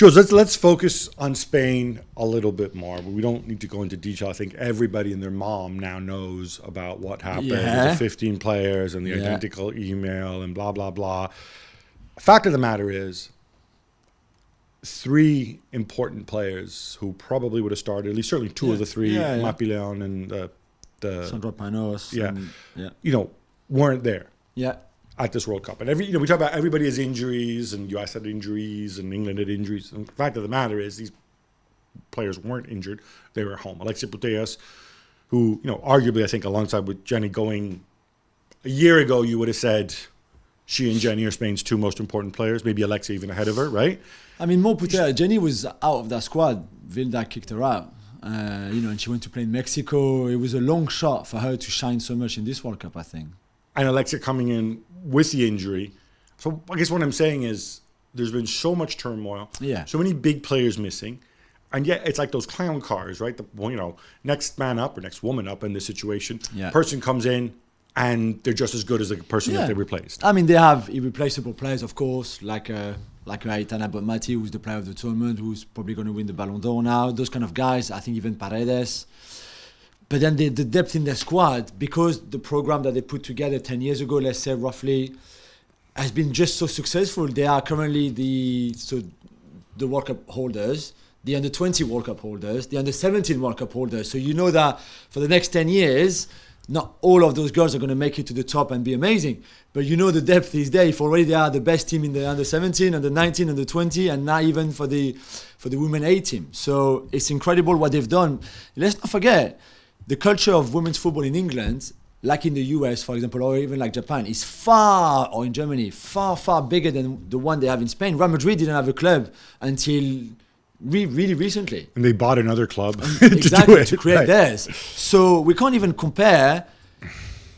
Jules, let's focus on Spain a little bit more. We don't need to go into detail. I think everybody and their mom now knows about what happened with the 15 players and the identical email and blah, blah, blah. Fact of the matter is, 3 important players who probably would have started, at least certainly 2 of the 3, Mapileon and the Sandro Panos. weren't there. Yeah. At this World Cup. And we talk about everybody has injuries, and US had injuries, and England had injuries. And the fact of the matter is these players weren't injured. They were at home. Alexia Putellas, who, arguably, I think, alongside with Jenny going a year ago, you would have said she and Jenny are Spain's 2 most important players, maybe Alexia even ahead of her, right? I mean, more Putellas, Jenny was out of that squad. Vilda kicked her out. And she went to play in Mexico. It was a long shot for her to shine so much in this World Cup, I think. And Alexia coming in with the injury. So I guess what I'm saying is there's been so much turmoil, so many big players missing, and yet it's like those clown cars, right? Next man up or next woman up in this situation. Person comes in and they're just as good as the person that they replaced. I mean, they have irreplaceable players, of course, like Aitana Bonmati, who's the player of the tournament, who's probably going to win the Ballon d'Or now. Those kind of guys. I think even Paredes. But then the depth in their squad, because the program that they put together 10 years ago, let's say roughly, has been just so successful. They are currently the World Cup holders, the Under-20 World Cup holders, the Under-17 World Cup holders. So you know that for the next 10 years, not all of those girls are going to make it to the top and be amazing. But the depth is there. If already they are the best team in the Under-17, Under-19, Under-20, and not even for the Women A team. So it's incredible what they've done. Let's not forget, the culture of women's football in England, like in the US, for example, or even like Japan, is or in Germany, far bigger than the one they have in Spain. Real Madrid didn't have a club until really recently. And they bought another club to create theirs. So we can't even compare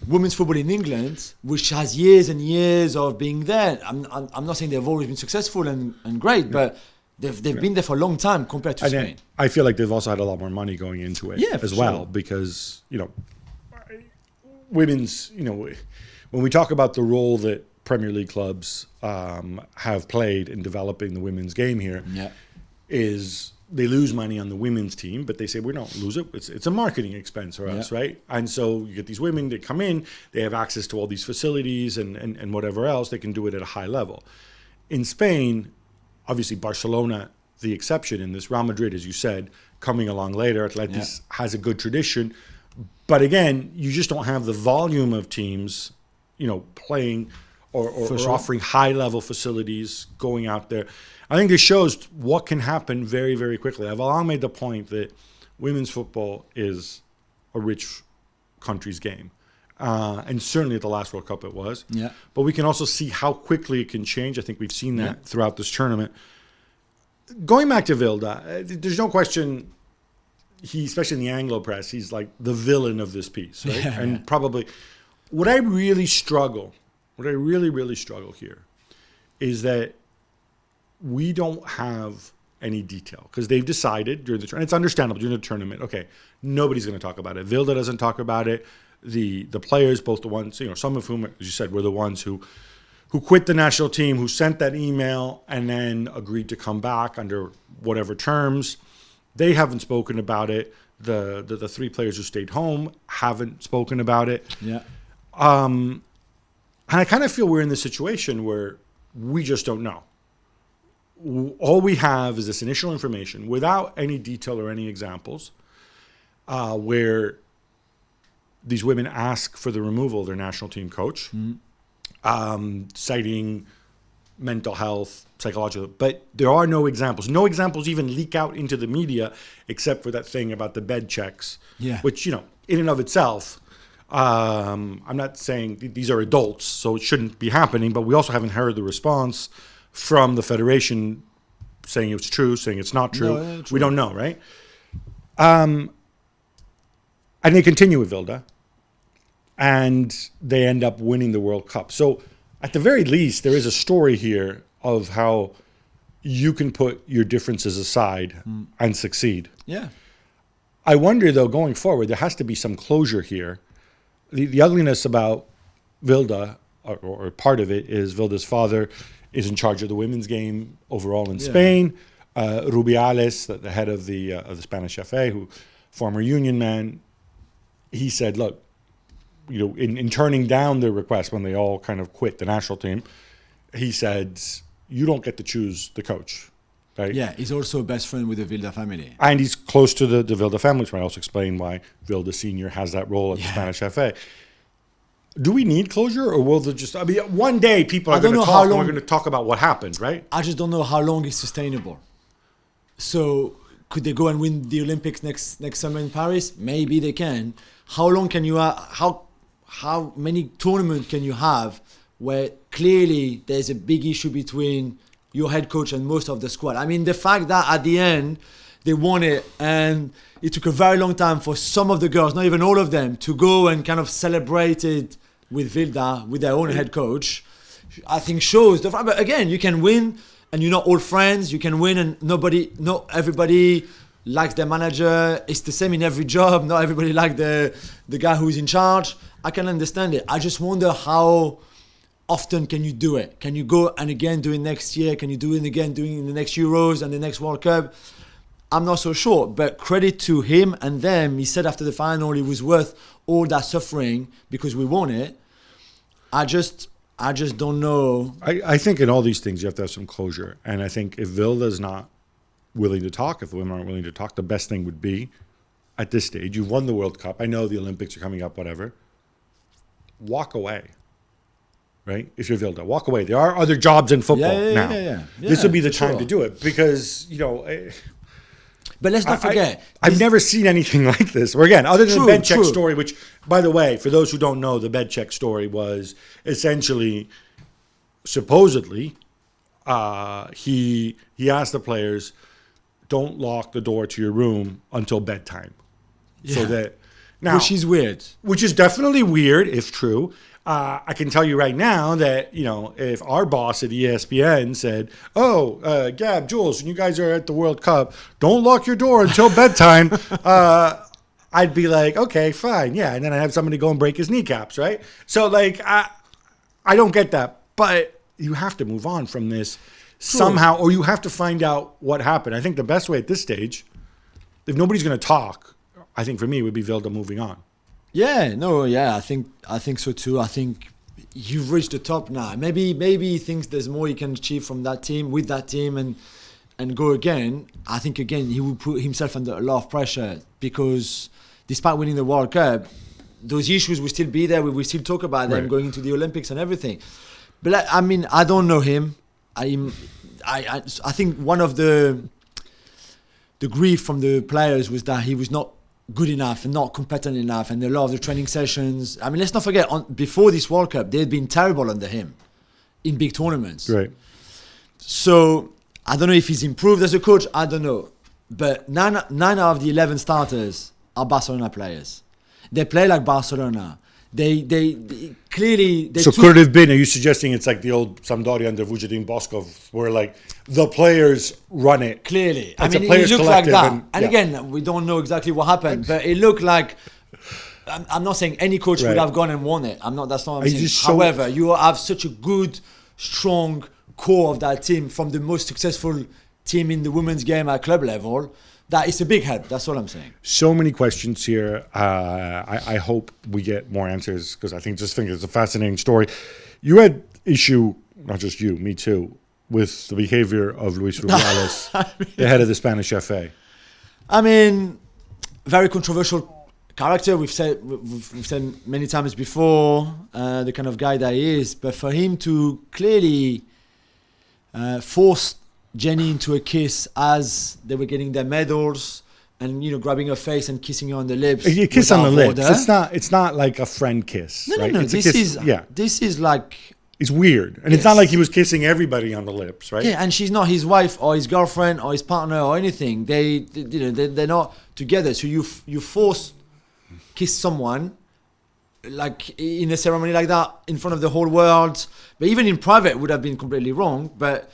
women's football in England, which has years and years of being there. I'm not saying they've always been successful and great, but they've been there for a long time compared to Spain. I feel like they've also had a lot more money going into it as well, because, women's, when we talk about the role that Premier League clubs have played in developing the women's game here, is they lose money on the women's team, but they say we don't lose it. It's a marketing expense for us, right? And so you get these women that come in, they have access to all these facilities and whatever else, they can do it at a high level. In Spain, obviously, Barcelona, the exception in this. Real Madrid, as you said, coming along later. Atletis has a good tradition. But again, you just don't have the volume of teams, playing or offering high-level facilities, going out there. I think this shows what can happen very, very quickly. I've long made the point that women's football is a rich country's game. And certainly at the last World Cup it was. But we can also see how quickly it can change. I think we've seen that throughout this tournament. Going back to Vilda, there's no question, especially in the Anglo press, he's like the villain of this piece, right? And probably what I really struggle here is that we don't have any detail, because they've decided during the tournament, it's understandable during the tournament, okay, nobody's going to talk about it. Vilda doesn't talk about it. The players, both the ones, some of whom, as you said, were the ones who quit the national team, who sent that email and then agreed to come back under whatever terms. They haven't spoken about it. The 3 players who stayed home haven't spoken about it. And I kind of feel we're in this situation where we just don't know. All we have is this initial information without any detail or any examples, where these women ask for the removal of their national team coach, citing mental health, psychological. But there are no examples. No examples even leak out into the media, except for that thing about the bed checks, which, in and of itself, I'm not saying these are adults, so it shouldn't be happening, but we also haven't heard the response from the federation saying it's true, saying it's not true. No, we don't know, right? And they continue with Vilda, and they end up winning the World Cup. So at the very least, there is a story here of how you can put your differences aside and succeed. I wonder, though, going forward, there has to be some closure here. The ugliness about Vilda, or part of it, is Vilda's father is in charge of the women's game overall in Spain. Rubiales, the head of the Spanish FA, who former union man, he said, look, in turning down their request when they all kind of quit the national team, he said, you don't get to choose the coach. Right? Yeah, he's also best friend with the Vilda family. And he's close to the Vilda family, which might also explain why Vilda Sr. has that role at the Spanish FA. Do we need closure, or will there just... one day people are going to talk, and we're going to talk about what happened, right? I just don't know how long it's sustainable. So could they go and win the Olympics next summer in Paris? Maybe they can. How long can you... how many tournaments can you have where clearly there's a big issue between your head coach and most of the squad? I mean, the fact that at the end they won it, and it took a very long time for some of the girls, not even all of them, to go and kind of celebrate it with Vilda, with their own head coach, I think shows the fact. But again, you can win and you're not all friends. You can win and not everybody likes their manager. It's the same in every job. Not everybody likes the guy who's in charge. I can understand it. I just wonder how often can you do it? Can you go and again do it next year? Can you do it again doing it in the next Euros and the next World Cup? I'm not so sure, but credit to him and them. He said after the final it was worth all that suffering because we won it. I just don't know. I think in all these things you have to have some closure. And I think if Vilda's not willing to talk, if the women aren't willing to talk, the best thing would be, at this stage, you've won the World Cup. I know the Olympics are coming up, whatever. Walk away. Right? If you're Vilda, walk away. There are other jobs in football now. Yeah, this would be the time to do it because, but let's not forget. I've never seen anything like this. Or again, other than the bed check story, which, by the way, for those who don't know, the bed check story was essentially, supposedly, he asked the players, don't lock the door to your room until bedtime. Yeah. So that now, which is weird. Which is definitely weird, if true. I can tell you right now that, if our boss at ESPN said, Gab, Jules, when you guys are at the World Cup, don't lock your door until bedtime, I'd be like, okay, fine, yeah. And then I'd have somebody go and break his kneecaps, right? So, I don't get that. But you have to move on from this somehow, or you have to find out what happened. I think the best way at this stage, if nobody's going to talk, I think for me, would be Vilda moving on. I think so too. I think you've reached the top now. Maybe he thinks there's more he can achieve from that team, with that team, and go again. I think again he will put himself under a lot of pressure because despite winning the World Cup, those issues will still be there. We will still talk about them going into the Olympics and everything. But I don't know him. I think one of the grief from the players was that he was not good enough and not competent enough, and a lot of the training sessions. I mean, let's not forget, before this World Cup, they had been terrible under him in big tournaments. Right. So I don't know if he's improved as a coach. I don't know, but nine out of the 11 starters are Barcelona players. They play like Barcelona. They clearly. Could it have been? Are you suggesting it's like the old Sampdoria under Vujadin Boskov, where the players run it? Clearly, it looked like that. And again, we don't know exactly what happened, but it looked like. I'm not saying any coach would have gone and won it. That's not what I'm saying. However, you have such a good, strong core of that team from the most successful team in the women's game at club level. That is a big help. That's all I'm saying. So many questions here. I hope we get more answers because I think it's a fascinating story. You had issue, not just you, me too, with the behavior of Luis Rubiales, the head of the Spanish FA. I mean, very controversial character. We've said many times before the kind of guy that he is. But for him to clearly force Jenny into a kiss as they were getting their medals, and grabbing her face and kissing her on the lips. You kiss on the lips. It's not like a friend kiss. No. This is like. It's weird, and it's not like he was kissing everybody on the lips, right? Yeah, and she's not his wife or his girlfriend or his partner or anything. They're not together. So you force kiss someone like in a ceremony like that in front of the whole world, but even in private it would have been completely wrong. But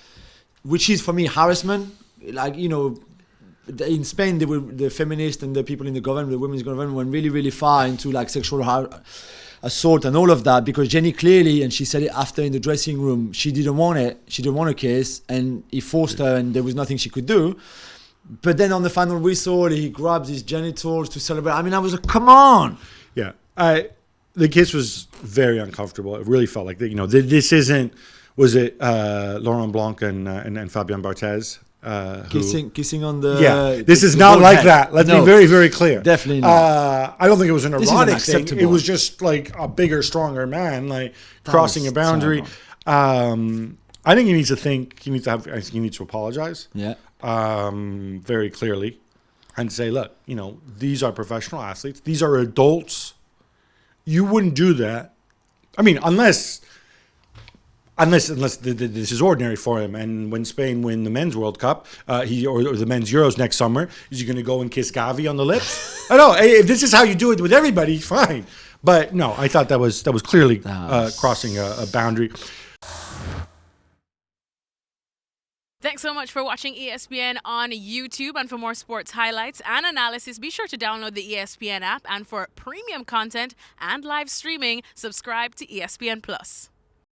which is for me harassment. In Spain, the feminists and the people in the government, the women's government, went really, really far into sexual assault and all of that, because Jenny clearly, and she said it after in the dressing room, she didn't want it. She didn't want a kiss, and he forced her, and there was nothing she could do. But then on the final whistle, he grabs his genitals to celebrate. I mean, I was like, come on. Yeah. The kiss was very uncomfortable. It really felt like, this isn't, was it Laurent Blanc and Fabien Barthez? Kissing on the... Yeah, this is not like that. Let's be very, very clear. Definitely not. I don't think it was an erotic thing. Unacceptable. It was just like a bigger, stronger man, like crossing a boundary. I think he needs to think, he needs to apologize. Yeah. Very clearly, and say, look, these are professional athletes. These are adults. You wouldn't do that. I mean, unless this is ordinary for him. And when Spain win the men's World Cup, or the men's Euros next summer, is he going to go and kiss Gavi on the lips? I know. If this is how you do it with everybody, fine. But no, I thought that was clearly crossing a boundary. Thanks so much for watching ESPN on YouTube. And for more sports highlights and analysis, be sure to download the ESPN app. And for premium content and live streaming, subscribe to ESPN Plus.